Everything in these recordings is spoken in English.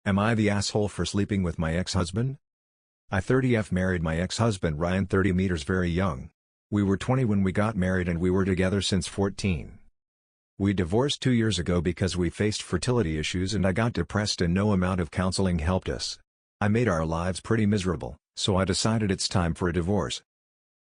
Am I the asshole for sleeping with my ex-husband? I 30F married my ex-husband Ryan 30 meters very young. We were 20 when we got married and we were together since 14. We divorced 2 years ago because we faced fertility issues and I got depressed and no amount of counseling helped us. I made our lives pretty miserable, so I decided it's time for a divorce.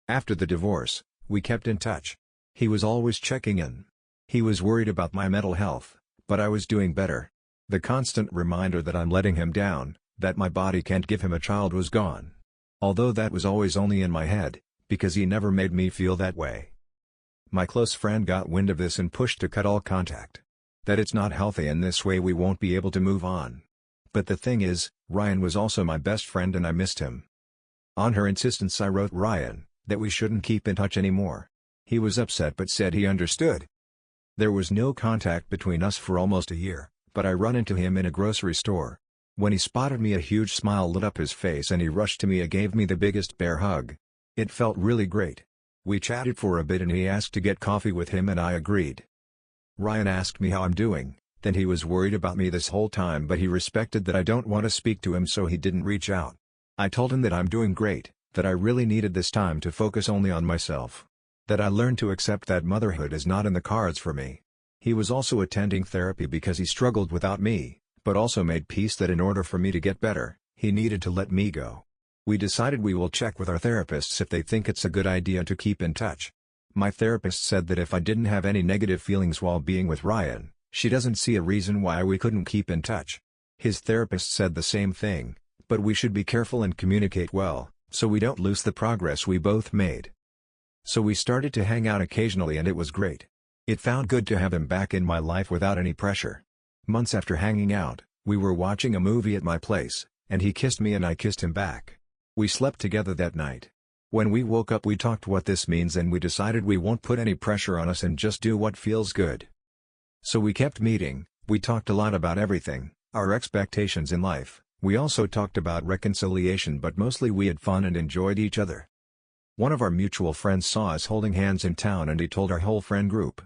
After the divorce, we kept in touch. He was always checking in. He was worried about my mental health, but I was doing better. The constant reminder that I'm letting him down, that my body can't give him a child was gone. Although that was always only in my head, because he never made me feel that way. My close friend got wind of this and pushed to cut all contact. That it's not healthy and this way we won't be able to move on. But the thing is, Ryan was also my best friend and I missed him. On her insistence I wrote Ryan, that we shouldn't keep in touch anymore. He was upset but said he understood. There was no contact between us for almost a year, but I run into him in a grocery store. When he spotted me a huge smile lit up his face and he rushed to me and gave me the biggest bear hug. It felt really great. We chatted for a bit and he asked to get coffee with him and I agreed. Ryan asked me how I'm doing, then he was worried about me this whole time but he respected that I don't want to speak to him so he didn't reach out. I told him that I'm doing great, that I really needed this time to focus only on myself. That I learned to accept that motherhood is not in the cards for me. He was also attending therapy because he struggled without me, but also made peace that in order for me to get better, he needed to let me go. We decided we will check with our therapists if they think it's a good idea to keep in touch. My therapist said that if I didn't have any negative feelings while being with Ryan, she doesn't see a reason why we couldn't keep in touch. His therapist said the same thing, but we should be careful and communicate well, so we don't lose the progress we both made. So we started to hang out occasionally and it was great. It felt good to have him back in my life without any pressure. Months after hanging out, we were watching a movie at my place, and he kissed me and I kissed him back. We slept together that night. When we woke up we talked what this means and we decided we won't put any pressure on us and just do what feels good. So we kept meeting, we talked a lot about everything, our expectations in life, we also talked about reconciliation but mostly we had fun and enjoyed each other. One of our mutual friends saw us holding hands in town and he told our whole friend group.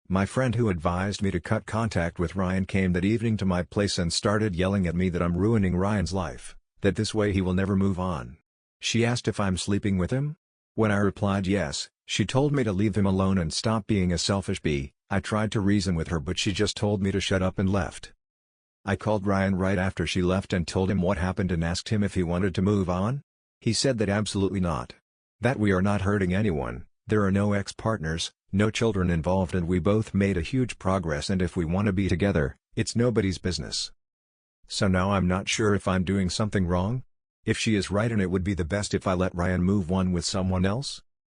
My friend who advised me to cut contact with Ryan came that evening to my place and started yelling at me that I'm ruining Ryan's life, that this way he will never move on. She asked if I'm sleeping with him? When I replied yes, she told me to leave him alone and stop being a selfish bee. I tried to reason with her but she just told me to shut up and left. I called Ryan right after she left and told him what happened and asked him if he wanted to move on. He said that absolutely not. That we are not hurting anyone, there are no ex-partners, no children involved and we both made a huge progress and if we want to be together, it's nobody's business. So now I'm not sure if I'm doing something wrong? If she is right and it would be the best if I let Ryan move on with someone else?